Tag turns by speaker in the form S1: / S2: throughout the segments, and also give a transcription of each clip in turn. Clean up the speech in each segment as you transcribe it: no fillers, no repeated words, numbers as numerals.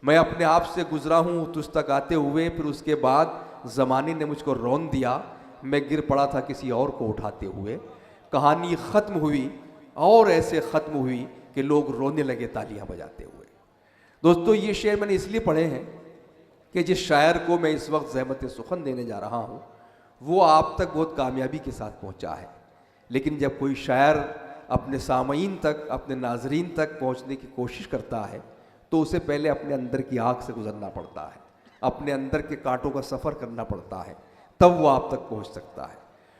S1: मैं अपने आप से गुजरा हूँ तुझ तक आते हुए, फिर उसके बाद ज़माने ने मुझको रौन दिया, मैं गिर पड़ा था किसी और को उठाते हुए। कहानी ख़त्म हुई और ऐसे ख़त्म हुई कि लोग रोने लगे तालियां बजाते हुए। दोस्तों, ये शेर मैंने इसलिए पढ़े हैं कि जिस शायर को मैं इस वक्त ज़हमत सुखन देने जा रहा हूँ वो आप तक बहुत कामयाबी के साथ पहुँचा है। लेकिन जब कोई शायर अपने सामईन तक, अपने नाजरीन तक पहुँचने की कोशिश करता है तो उसे पहले अपने अंदर की आग से गुजरना पड़ता है, अपने अंदर के कांटों का सफ़र करना पड़ता है, तब वो आप तक पहुँच सकता है।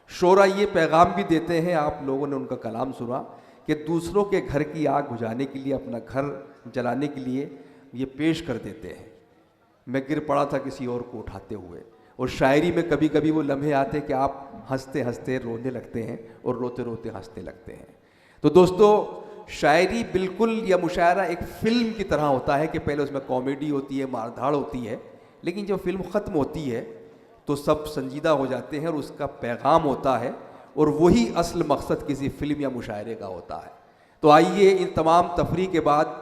S1: शोरा ये पैगाम भी देते हैं, आप लोगों ने उनका कलाम सुना, कि दूसरों के घर की आग बुझाने के लिए, अपना घर जलाने के लिए ये पेश कर देते हैं, मैं गिर पड़ा था किसी और को उठाते हुए। और शायरी में कभी कभी वो लम्हे आते कि आप हंसते हंसते रोने लगते हैं और रोते रोते हंसने लगते हैं। तो दोस्तों, शायरी बिल्कुल, या मुशायरा एक फ़िल्म की तरह होता है कि पहले उसमें कॉमेडी होती है, मारधाड़ होती है, लेकिन जब फिल्म ख़त्म होती है तो सब संजीदा हो जाते हैं और उसका पैगाम होता है, और वही असल मकसद किसी फ़िल्म या मुशायरे का होता है। तो आइए इन तमाम तफरी के बाद,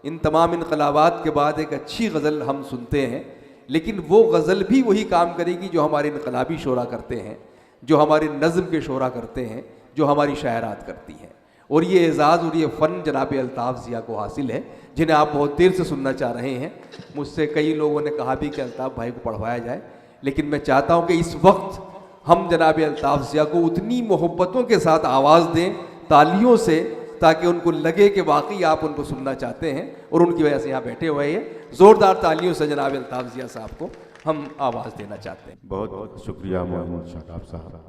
S1: इन तमाम इनकलाबात के बाद एक अच्छी गज़ल हम सुनते हैं, लेकिन वो गज़ल भी वही काम करेगी जो हमारे इनकलाबी शोरा करते हैं, जो हमारे नज़्म के शोरा करते हैं, जो हमारी शायरात करती हैं। और ये एज़ाज़ और ये फ़न जनाब अल्ताफ़ ज़िया को हासिल है, जिन्हें आप बहुत देर से सुनना चाह रहे हैं। मुझसे कई लोगों ने कहा भी कि अल्ताफ़ भाई को पढ़वाया जाए, लेकिन मैं चाहता हूँ कि इस वक्त हम जनाब अल्ताफ़ ज़िया को उतनी मोहब्बतों के साथ आवाज़ दें, तालियों से, ताकि उनको लगे कि वाकई आप उनको सुनना चाहते हैं और उनकी वजह से यहाँ बैठे हुए हैं। ज़ोरदार तालियों से जनाब अल्ताफ़ ज़िया साहब को हम आवाज़ देना चाहते हैं।
S2: बहुत बहुत शुक्रिया मोहम्मद शादाब साहब।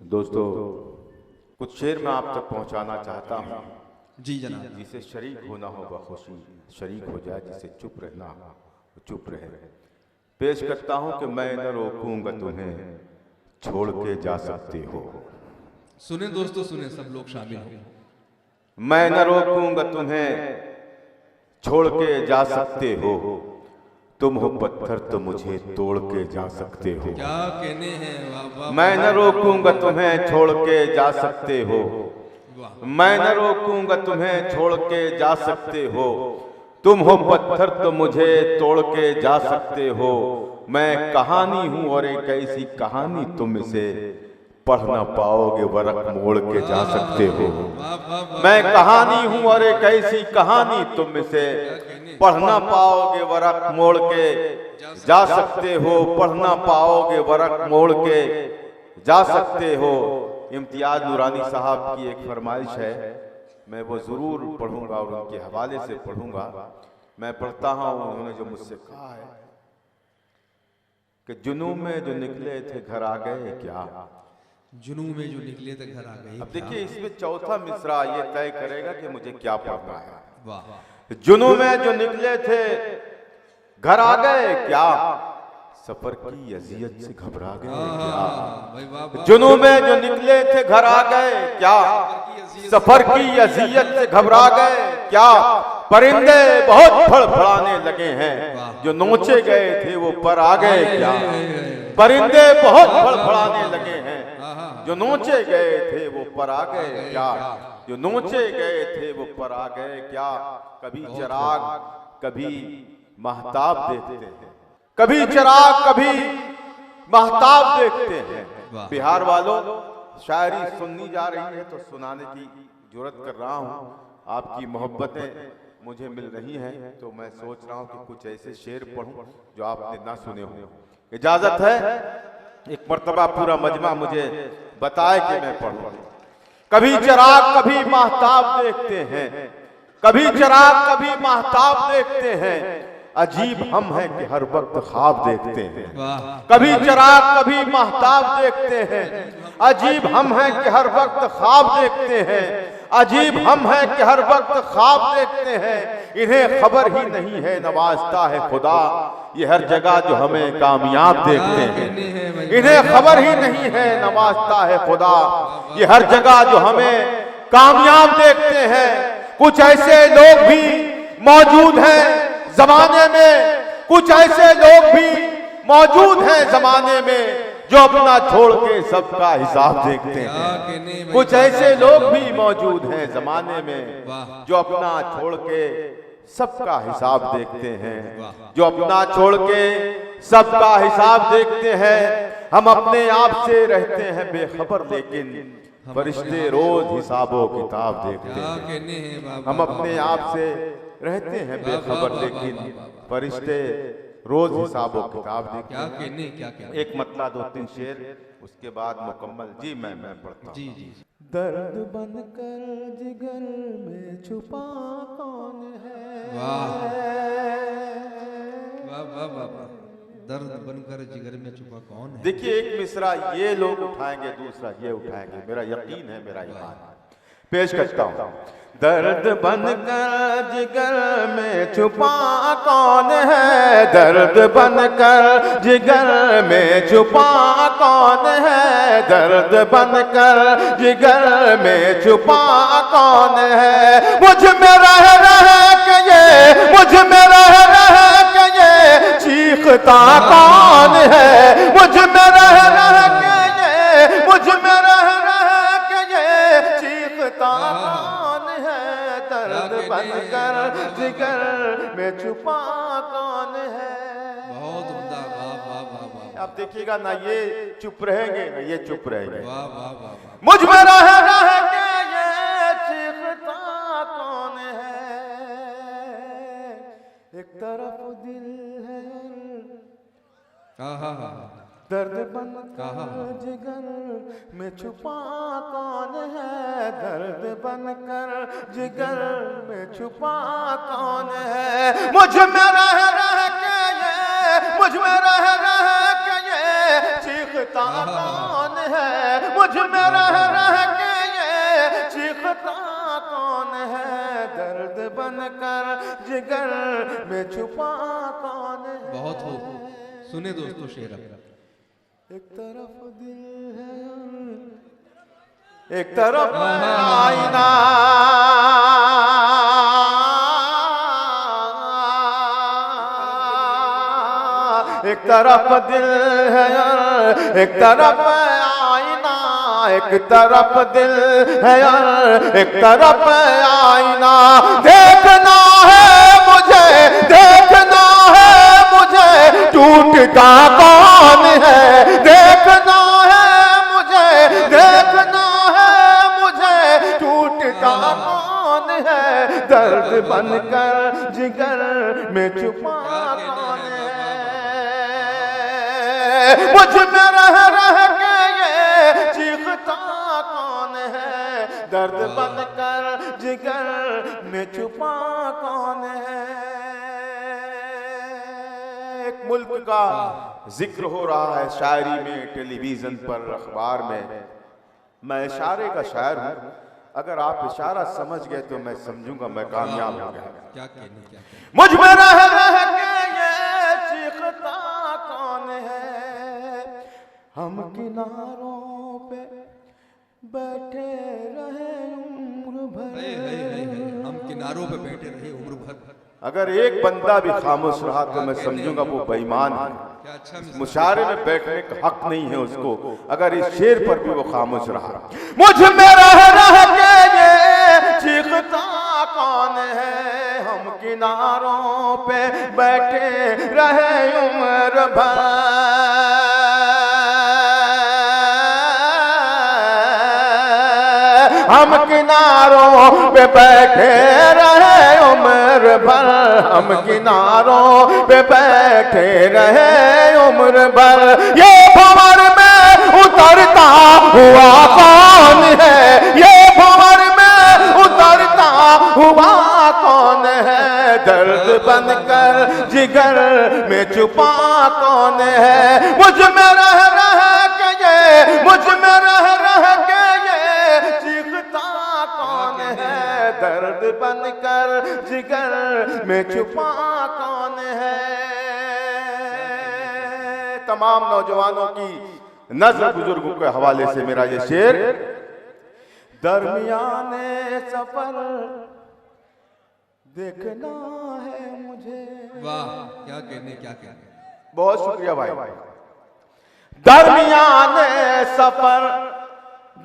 S2: दोस्तों, कुछ शेर मैं आप तक पहुंचाना चाहता हूं।
S1: जी जनाब।
S2: जिसे शरीक होना हो बखुशी शरीक हो जाए, जिसे चुप रहना हो चुप रहे। पेश करता हूं कि मैं न रोकूंगा तुम्हें, छोड़ के जा सकते हो।
S1: सुने दोस्तों, सुने, सब लोग शामिल हो।
S2: मैं न रोकूंगा तुम्हें, छोड़ के जा सकते हो। तुम हो पत्थर तो मुझे तोड़ के जा सकते हो।
S1: क्या कहने हैं, वाह वाह।
S2: मैं न रोकूंगा तुम्हें, छोड़ के जा सकते हो। मैं न रोकूंगा तुम्हें, छोड़ के जा सकते हो। तुम हो पत्थर तो मुझे तोड़ के जा सकते हो। मैं कहानी हूं और एक ऐसी कहानी तुम इसे पढ़ ना पाओगे, वरक मोड़ के जा सकते हो। मैं कहानी हूं और एक ऐसी कहानी तुम इसे पढ़ ना पाओगे, वरक मोड़ के जा सकते हो। पढ़ ना पाओगे, वरक मोड़ के जा सकते हो। इम्तियाज नूरानी साहब की एक फरमाइश है, मैं वो ज़रूर पढ़ूंगा और उनके हवाले से पढ़ूंगा। मैं पढ़ता हूँ, उन्होंने जो मुझसे कहा है कि जुनू में जो निकले थे घर आ गए क्या।
S1: जुनू में जो निकले थे घर आ गए।
S2: अब देखिए, इसमें चौथा मिसरा ये तय करेगा कि मुझे क्या पढ़ना है।
S1: वाह।
S2: जुनू में जो निकले थे घर आ गए क्या, सफर की अजियत से घबरा गए क्या। जुनू में जो निकले थे घर आ गए क्या, सफर की अजियत से घबरा गए क्या। परिंदे बहुत फड़फड़ाने लगे हैं, जो नोचे गए थे वो पर आ गए क्या। परिंदे बहुत फड़फड़ाने लगे हैं, जो नोचे गए थे वो पर आ गए क्या। जो नोचे गए थे वो पर आ गए क्या। कभी चिराग कभी महताब देखते हैं, कभी चिराग कभी महताब देखते हैं। बिहार वालों, शायरी सुननी जा रही है तो सुनाने की जुर्रत कर रहा हूँ। आपकी मोहब्बतें मुझे मिल रही हैं, तो मैं सोच रहा हूँ कि कुछ ऐसे शेर पढ़ूं जो आपने ना सुने हो। इजाजत है, एक मर्तबा पूरा मजमा मुझे बताए कि मैं पढ़ूं। कभी चिराग कभी महताब देखते हैं, कभी चिराग कभी महताब देखते हैं। अजीब हम हैं कि हर वक्त ख्वाब देखते हैं। कभी चिराग कभी महताब देखते हैं। अजीब हम हैं कि हर वक्त ख्वाब देखते हैं। अजीब हम हैं कि हर वक्त ख्वाब देखते हैं। इन्हें खबर ही नहीं है नवाजता है खुदा, ये हर जगह जो हमें कामयाब देखते हैं। इन्हें खबर ही नहीं है नवाजता है खुदा, ये हर जगह जो हमें कामयाब देखते हैं। कुछ ऐसे लोग भी मौजूद हैं जमाने में, कुछ ऐसे लोग भी मौजूद हैं जमाने में, जो अपना छोड़ के सबका हिसाब देखते हैं। कुछ ऐसे लोग भी मौजूद हैं जमाने में जो अपना छोड़ के सबका हिसाब देखते हैं, जो अपना छोड़ के सबका हिसाब देखते हैं। हम अपने आप से रहते हैं बेखबर, लेकिन फरिश्ते रोज हिसाबो किताब देखते हैं। हम अपने आप से रहते हैं बेखबर, लेकिन फरिश्ते रोज हिसाबो किताब देखते हैं। एक मतला 2-3 शेर, उसके बाद मुकम्मल। जी मैं पढ़ता हूँ। दर्द बनकर जिगर में छुपा कौन है।
S1: वाह वाह वाह वाह। दर्द बनकर जिगर में छुपा कौन है।
S2: देखिए, एक मिसरा ये लोग उठाएंगे, दूसरा ये उठाएंगे। मेरा यकीन है, मेरा ईमान पेश करता हूँ। दर्द बनकर जिगर में छुपा कौन है, दर्द बनकर जिगर में छुपा कौन है, दर्द बनकर जिगर में छुपा कौन है। मुझ में रह के ये, मुझ में रह के ये चीखता कौन है। मुझ में रह के ये, मुझ में रह के ये चीखता कौन है। दर्द बनकर जिगर में छुपा कौन है।
S1: बहुत उम्दा। वाह वाह वाह वाह।
S2: आप देखिएगा ना, ये चुप रहेंगे ना ये चुप रहेंगे।
S1: वाह वाह वाह।
S2: मुझ में रह के ये चीखता कौन है। एक तरफ दिल है दर्द बनकर जिगर में छुपा कौन है, दर्द बनकर जिगर में छुपा कौन है। मुझ में रह के ये, मुझ में रह के ये चीखता कौन है। मुझ में रह के ये चीखता कौन है। दर्द बनकर जिगर में छुपा कौन है।
S1: बहुत हो। सुने दोस्तों शेर।
S2: एक तरफ दिल है, एक तरफ आईना, एक तरफ दिल है, एक तरफ आईना, एक तरफ दिल है, एक तरफ आईना। देखना है मुझे, देखना है मुझे टूटता कौन है। देखना है मुझे, देखना है मुझे टूटता कौन है। दर्द बनकर जिगर में छुपा कौन है। मुझ में रह के ये चीखता कौन है। दर्द बनकर जिगर में छुपा कौन है। एक मुल्क का जिक्र हो रहा है शायरी में, टेलीविजन पर, अखबार में। मैं इशारे का शायर हूँ। अगर आप इशारा समझ गए तो मैं समझूंगा मैं कामयाब हो गया।
S1: क्या कहने।
S2: मुझ में रह के ये चीखता कौन है। हम किनारों पे बैठे रहे उम्र भर।
S1: हम किनारों पे बैठे रहे उम्र भर।
S2: अगर एक बंदा भी खामोश रहा तो मैं समझूंगा वो बेईमान है। मुशारे में बैठने का हक नहीं है उसको, अगर इस शेर पर भी वो खामोश रहा। मुझ में रह के ये चीखता कौन है। हम किनारों पे बैठे रहे उम्र भर। हम किनारों पे बैठे रहे उम्र भर। हम किनारों पे बैठे रहे उम्र भर। ये भंवर में उतरता हुआ कौन है। ये भंवर में उतरता हुआ कौन है। दर्द बनकर जिगर में छुपा कौन है। मुझ में रह के ये, मुझ में रह के ये चीखता कौन है। दर्द बनकर जिगर में छुपा कौन है। तमाम नौजवानों की नज़र बुजुर्गों के हवाले से मेरा ये शेर। दरमियाने सफर देखना है मुझे।
S1: वाह, क्या कहने, क्या कहने।
S2: बहुत शुक्रिया भाई। दरमियाने सफर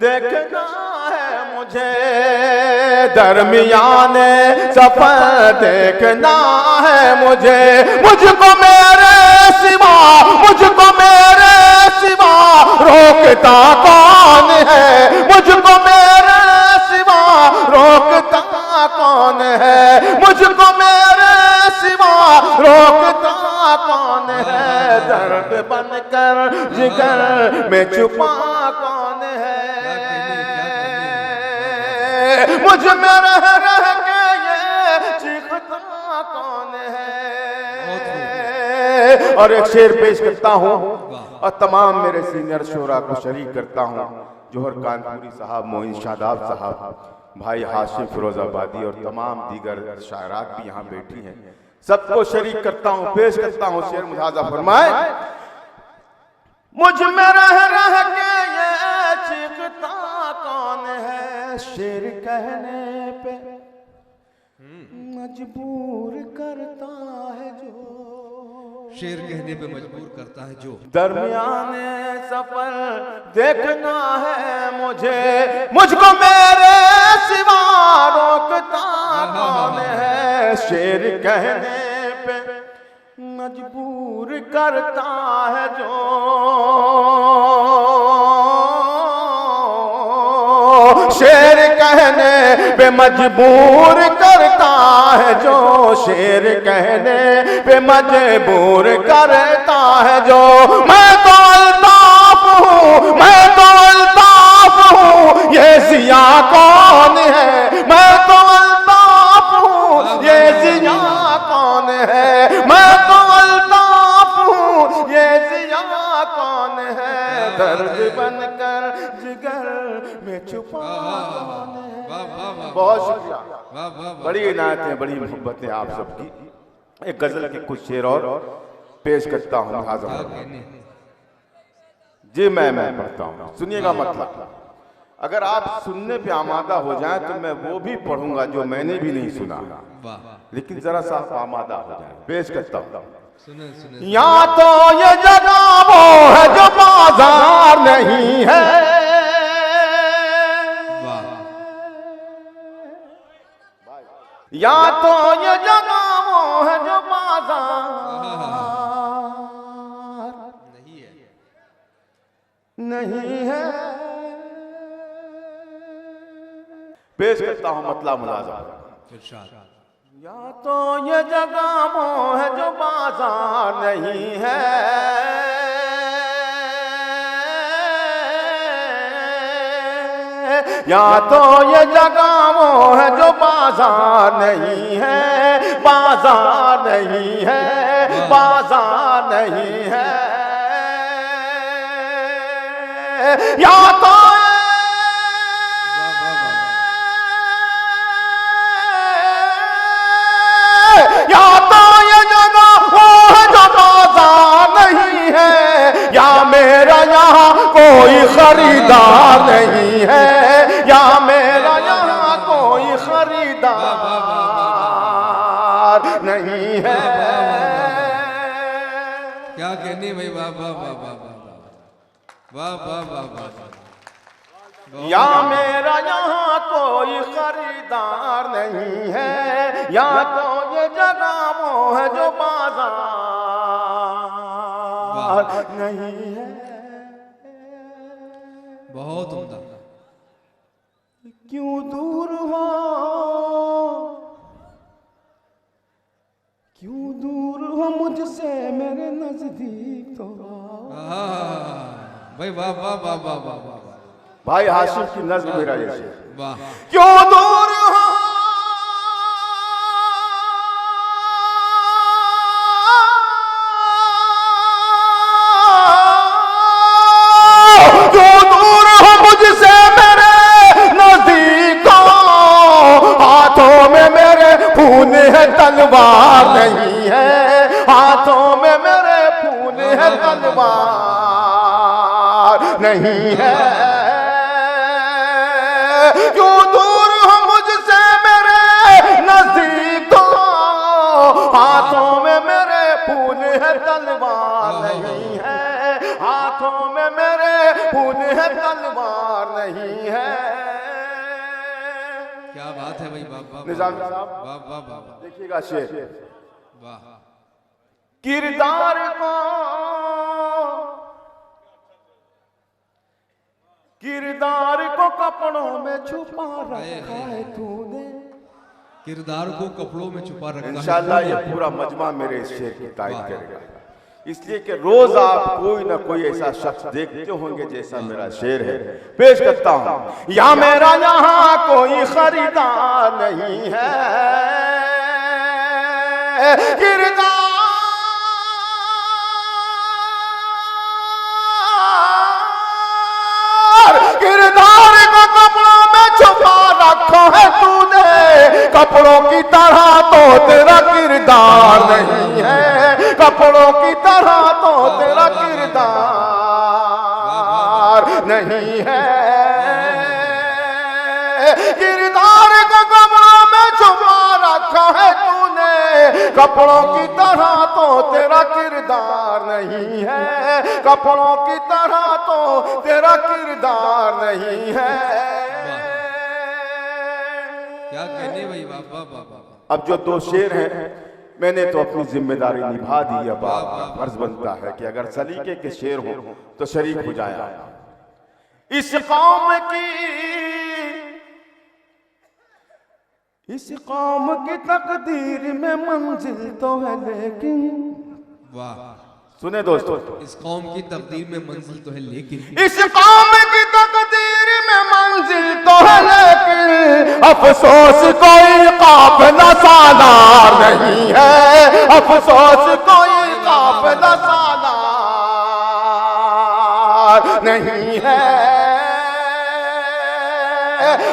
S2: देखना है मुझे, दरमियाने सफर देखना है मुझे। मुझको मेरे सिवा, मुझको मेरे सिवा रोकता कौन है, मुझको मेरे सिवा रोकता कौन है, मुझको मेरे सिवा रोकता कौन है। दर्द बनकर जिगर में छुपा कौन है, मुझ में रह के ये चीखता कौन है। और एक शेर पेश करता हूँ और तमाम मेरे सीनियर शोरा को शरीक करता हूँ। जोहर कानपुरी साहब, मोइन शादाब साहब, भाई हाशिम फिरोजाबादी और तमाम दीगर शायरात भी यहाँ बैठी हैं। सबको शरीक करता हूँ, पेश करता हूँ शेर। मुहाजा फरमाए, मुझ में रह के ये चीखता कौन है, शेर कहने पे मजबूर करता है जो,
S1: शेर कहने पे मजबूर करता है जो।
S2: दरमियाने सफर देखना है मुझे, मुझको मेरे सिवा रोकता कौन है। शेर कहने पे मजबूर करता है जो, शेर कहने पे मजबूर करता है जो, शेर कहने पे मजबूर करता है जो। मैं तो अल्ताफ हूँ, मैं तो अल्ताफ हूँ, ये जिया कौन है, मैं तो अल्ताफ हूँ, ये जिया कौन है, मैं तो अल्ताफ हूँ, ये जिया कौन है। दर्द बनकर जिगर में छुपा कौन है। बहुत शुक्रिया, बड़ी इनायतें, बड़ी मोहब्बतें आप सबकी। एक गजल के कुछ शेर और पेश करता हूँ। जी मैं पढ़ता हूँ, सुनिएगा मतलब। अगर आप सुनने पे आमादा हो जाए तो मैं वो भी पढ़ूंगा जो मैंने भी नहीं सुना, लेकिन जरा सा आमादा हो जाए। पेश करता हूँ। या तो ये जगह वो है जो बाजार नहीं है, या तो ये जगह वो है जो बाजार नहीं है। पेश करता हूं मतलब मुलाज़ा। या तो ये जगह वो है जो बाजार नहीं है, या तो ये जगह वो है जो बाजार नहीं है, बाजार नहीं है, बाजार नहीं है। या तो ये जगह वो है जो बाजार नहीं है, या मेरा यहाँ कोई खरीदार नहीं है, या मेरा यहाँ कोई खरीदार नहीं है।
S1: क्या कहने भाई, वाह वाह वाह वाह वाह वाह वाह वाह।
S2: या मेरा यहाँ कोई खरीदार नहीं है, या तो ये जगह वो है जो बाजार नहीं है।
S1: बहुत उम्दा।
S2: क्यों दूर हो, क्यों दूर हो मुझसे मेरे नजदीक तो
S1: भाई वाह वाह वाह वाह वाह वाह।
S2: भाई हाशिम की नज़्म मेरा जैसे।
S1: वाह।
S2: क्यों दूर हो, क्यों दूर हो मुझसे मेरे नजदीक हो, हाथों में मेरे खून है तलवार नहीं है, हाथों में मेरे खून है तलवार नहीं है। क्यों दूर हो मुझसे मेरे नजदीक हो, हाथों में मेरे फूल है तलवार नहीं है, हाथों खून है तलवार नहीं है।
S1: क्या बात है भाई, वाह वाह
S2: निजामी साहब,
S1: वाह वाह वाह,
S2: देखिएगा शेर।
S1: वाह।
S2: किरदार को कपड़ों में छुपा रखा है तूने।
S1: किरदार को कपड़ों में छुपा रखा है।
S2: इंशाल्लाह ये पूरा मजमा मेरे इस शेर की तारीफ करेगा, इसलिए कि रोज आप कोई ना कोई ऐसा शख्स देखते होंगे जैसा मेरा शेर है। पेश करता हूं। या मेरा यहाँ कोई खरीदार नहीं है, किरदार को कपड़ों में छुपा रखा है तूने। कपड़ों की तरह तो तेरा किरदार नहीं है, कपड़ों की तरह तो तेरा किरदार नहीं है। किरदार को कपड़ों में छुपा रखा है तूने, कपड़ों की तरह तो तेरा किरदार नहीं है, कपड़ों की तरह तो तेरा किरदार नहीं है।
S1: क्या कहने भाई, वाह वाह वाह वाह।
S2: अब जो दो शेर हैं, मैंने तो अपनी जिम्मेदारी निभा दी। अब आपका फर्ज बनता है कि अगर सलीके के शेर हो तो शरीक हो जाए। इस कौम की तकदीर में मंजिल तो है लेकिन,
S1: वाह।
S2: सुने दोस्तों,
S1: इस कौम की तकदीर में मंजिल तो है लेकिन,
S2: इस कौम की तकदीर में मंजिल तो है लेकिन, अफसोस कोई काफिला सालार नहीं है, अफसोस कोई काफिला सालार नहीं है,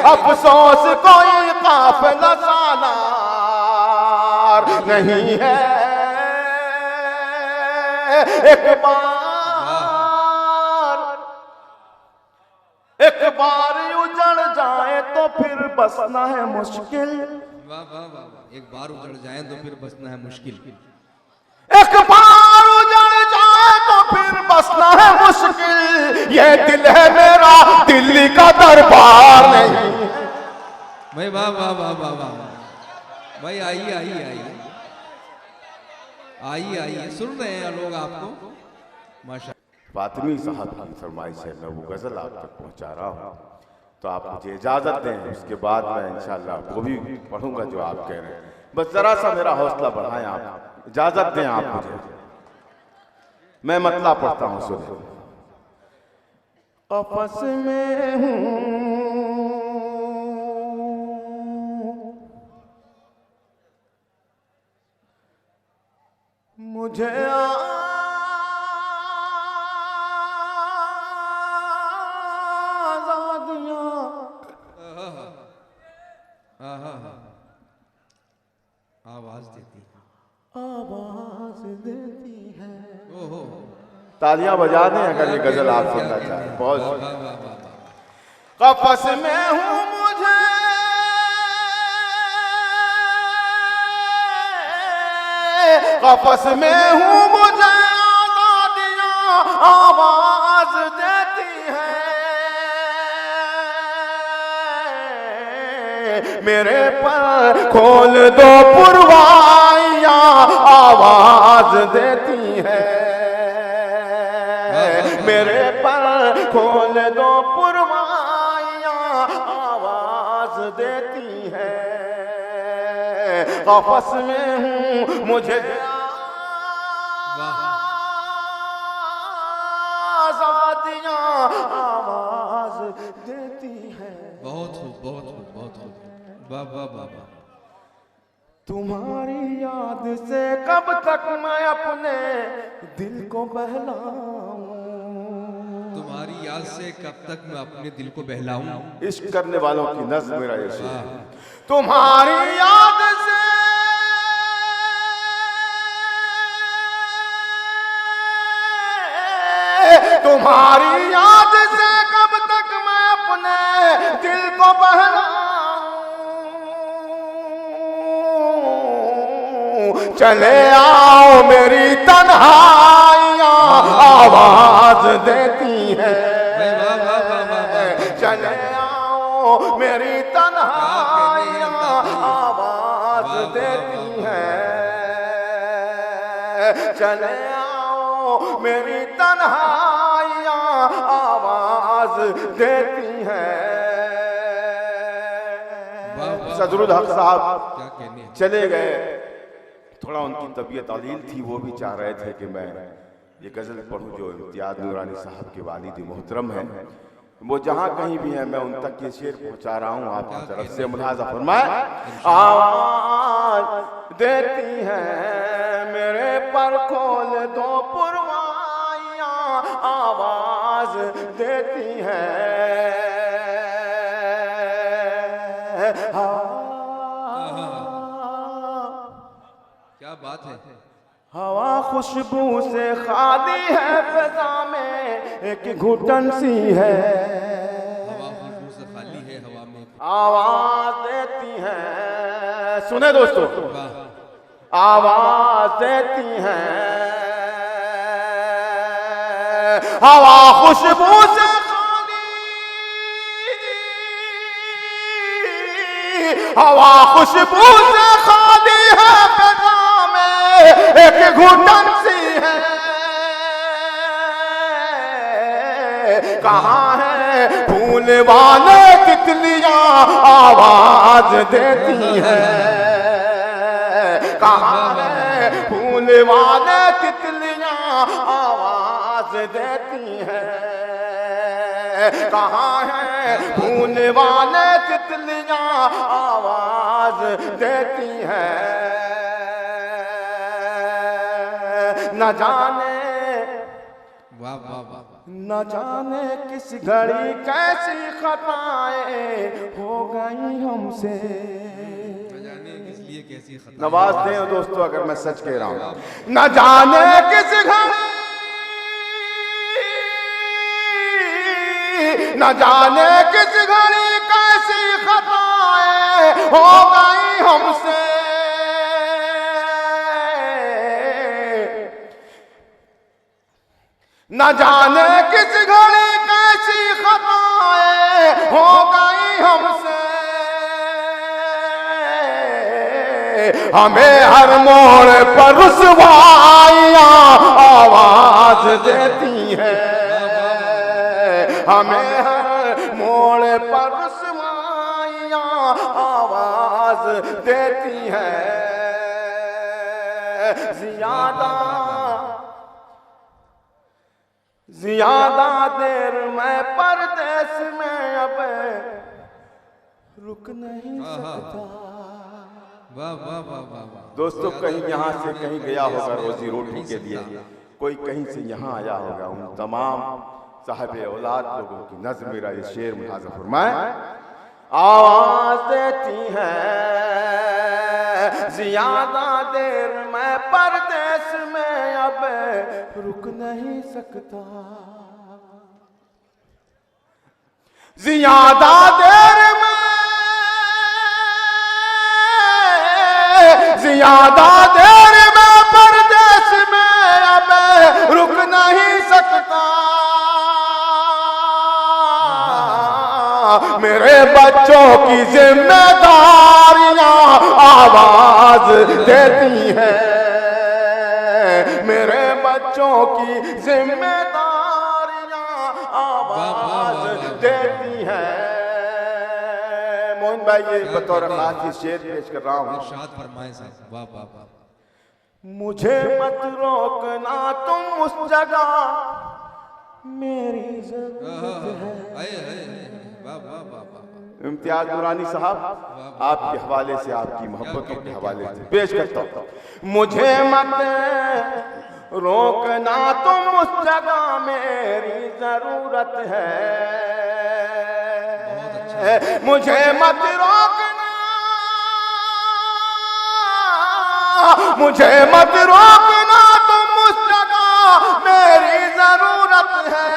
S2: अफसोस कोई काफिला सालार नहीं है। एक बार उजड़ जाए तो फिर बसना है मुश्किल।
S1: वाह वाह वाह वाह। एक बार उजड़ जाए तो फिर बसना है मुश्किल।
S2: एक बार उजड़ जाए तो फिर बसना है मुश्किल। ये दिल है मेरा, दिल्ली का दरबार नहीं।
S1: भाई वाह वाह वाह वाह वाह भाई, आइए आइए आइए आइए आइए, सुन रहे हैं लोग आपको, माशा।
S2: फातिमी साहब की फरमाइश है, मैं वो गजल आप तक पहुंचा रहा हूं, तो आप मुझे इजाजत दें, उसके बाद मैं इंशाल्लाह वो भी पढ़ूंगा जो आप कह रहे हैं। बस जरा सा मेरा हौसला बढ़ाएं आप, इजाजत दें आप मुझे। मैं मतला पढ़ता हूं, सुन। आपस में हूं मुझे आजादियां
S1: आवाज देती
S2: है। तालियां बजा दें अगर ये गजल आप सुनना चाहें। बहुत कफस में हूं मुझे कफस में हूं मुझे आजादियां आवाज देती है। मेरे पर खोल दो पुरवाइयां आवाज देती है। मेरे पर खोल दो पुरवाइयां आवाज देती है। आपस में हूं मुझे आजादियां आवाज देती है।
S1: बहुत खूब बहुत खूब बहुत खूब, वाह वाह वाह वाह।
S2: तुम्हारी याद से कब तक मैं अपने दिल को बहलाऊं।
S1: तुम्हारी याद से कब तक मैं अपने दिल को बहलाऊं।
S2: इश्क करने वालों की नज़्म मेरा ये शेर। तुम्हारी याद से तुम्हारी याद से कब तक मैं अपने दिल को बहलाऊं। चले आओ मेरी तन्हाइयां आवाज देती है। चले आओ मेरी तन्हाइयाँ आवाज देती हैं, चले आओ मेरी तन्हाइयाँ आवाज देती हैं। सदरुल हक साहब चले गए, थोड़ा उनकी तबीयत अलील थी, वो भी चाह रहे थे कि मैं ये गज़ल पढ़ूं जो इम्तियाज़ नूरानी साहब के वालिद मोहतरम हैं। वो जहाँ कहीं भी हैं मैं उन तक ये शेर पहुँचा रहा हूँ, आपकी तरफ से मुलाज़ा फरमाए। आवाज़ देती हैं मेरे पर खोल दो पुरवाइयाँ, आवाज़ देती हैं।
S1: क्या बात है।
S2: हवा खुशबू से खाली है, फ़िज़ा में एक घुटन सी है,
S1: हवा खुशबू से खाली है, हवा में
S2: आवाज देती हैं। सुने दोस्तों, आवाज देती हैं, हवा खुशबू से खाली, हवा खुशबू से खाली है, फ़िज़ा में एक घुटन सी है। कहाँ है फूल वाले तितलियां आवाज देती हैं, कहाँ है फूल वाले तितलियां आवाज देती हैं, कहाँ है फूल वाले तितलियां आवाज देती हैं। न जाने
S1: वाह वाह वाह,
S2: न जाने किस घड़ी कैसी खताएं हो गई हमसे,
S1: न जाने किस लिए कैसी खता।
S2: नवाज दें दोस्तों अगर मैं सच कह रहा हूं, न जाने किस घड़ी, न जाने किस घड़ी कैसी खताएं हो गई हमसे, न जाने किस घड़ी कैसी खताएं हो गई हमसे, हमें हर मोड़ पर रुसवाइयां आवाज देती हैं, हमें हर मोड़ पर रुसवाइयां आवाज देती हैं। ज्यादा देर मैं परदेस में अब रुक नहीं सकता।
S1: वाह वाह वाह वाह।
S2: दोस्तों कहीं यहाँ से कहीं गया होगा रोजी रोटी के लिए, कोई कहीं से यहाँ आया होगा, उन तमाम साहिब औलाद लोगों की नज़्म मेरा ये शेर मुलाज़ा फरमाए। आवाज देती है ज्यादा देर मैं परदेस में अब रुक नहीं सकता, ज्यादा देर में, ज्यादा देर में परदेस में अब रुक नहीं सकता, मेरे बच्चों की जिम्मेदारियां आवाज देती हैं, मेरे बच्चों की जिम्मेदारियां आवाज देती हैं। मोहन भाई ये बतौर खास शेर पेश कर रहा हूँ,
S1: इरशाद फरमाएं साहब। वाह वाह वाह।
S2: मुझे मत रोकना तुम उस जगह मेरी ज़रूरत है। इम्तियाज नूरानी साहब आपके हवाले से, आपकी मोहब्बतों के हवाले से पेश करता हूँ। मुझे मत रोकना तुम उस जगह मेरी जरूरत है, मुझे मत रोकना, मुझे मत रोकना तुम उस जगह मेरी जरूरत है,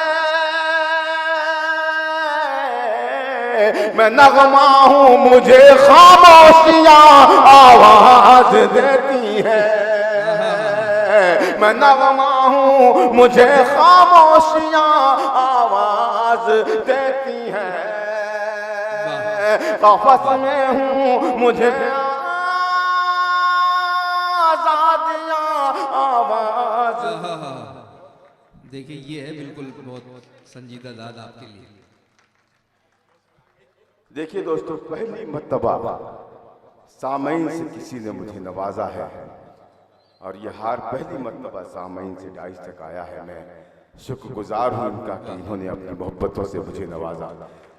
S2: मैं नगमा हूँ मुझे खामोशियाँ आवाज देती है, मैं नगमा हूँ मुझे खामोशियाँ आवाज आवाज देती हैं। कफस में हूँ मुझे आजादियाँ आवाज।
S1: देखिए ये है बिल्कुल बहुत संजीदा दाद आपके लिए।
S2: देखिए दोस्तों, पहली मर्तबा सामईन से किसी ने मुझे नवाजा है और ये हार पहली मर्तबा सामईन से डाइस तक आया है। मैं शुक्रगुजार हूँ इनका कि इन्होंने अपनी मोहब्बतों से मुझे नवाजा।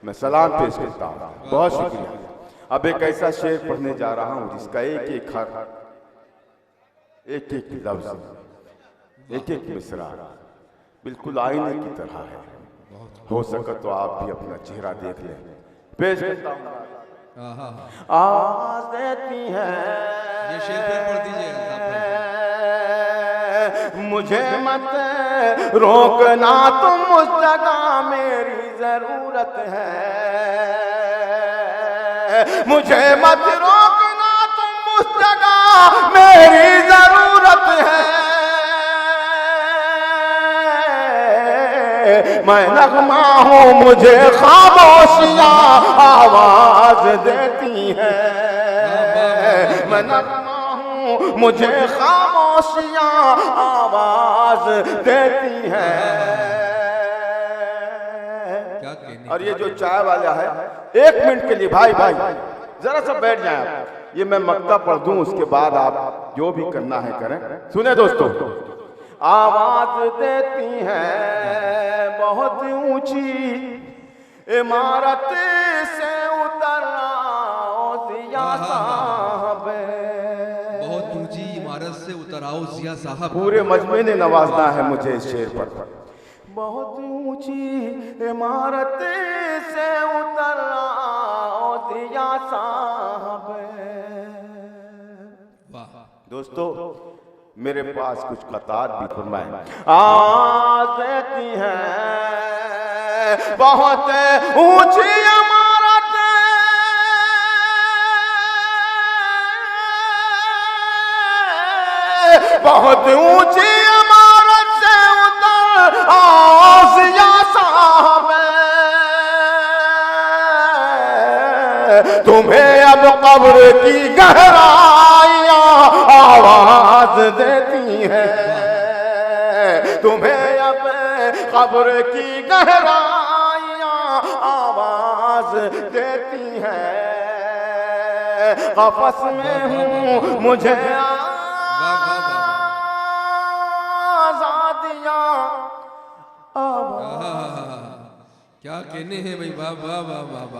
S2: मैं सलाम पेश करता हूँ, बहुत शुक्रिया। अब एक ऐसा शेर पढ़ने जा रहा हूँ जिसका एक एक हर, एक एक लफ्ज, एक एक मिसरा बिल्कुल आईने की तरह है। हो सके तो आप भी अपना चेहरा देख लें। पेश करता हूँ। आवाज देती है,
S1: ये शेर फिर पढ़ दीजिए।
S2: मुझे मत रोकना तुम उस जगह मेरी जरूरत है। मुझे मत रोकना तुम उस जगह मेरी जरूरत है। मैं नगमा हूँ मुझे खामोशियाँ आवाज देती है। मैं नगमा हूँ मुझे खामोशियाँ आवाज देती हैं। और ये जो चाय वाला है, 1 मिनट के लिए भाई जरा सा बैठ जाए आप। ये मैं मक्ता पढ़ दूं, उसके बाद आप जो भी करना है करें। सुने दोस्तों, आवाज देती हैं बहुत ऊंची इमारत से उतर आओ जिया साहब।
S1: बहुत ऊंची इमारत से उतर आओ जिया साहब।
S2: पूरे मजमे ने नवाजना है मुझे इस शेर पर। बहुत ऊंची इमारत से उतर आओ जिया साहब। दोस्तों, मेरे पास कुछ कतार भी फरमाए। आवाज देती हैं बहुत ऊंची इमारत बहुत ऊंची इमारत से उतर आओ जिया साहब। तुम्हें अब कब्र की गहराइयां आवाज देती है। तुम्हें अब कब्र की गहराइयां आवाज देती है। कफस में हूँ मुझे आजादियां आवाज।
S1: क्या कहने हैं भाई, वाह वाह वाह वाह।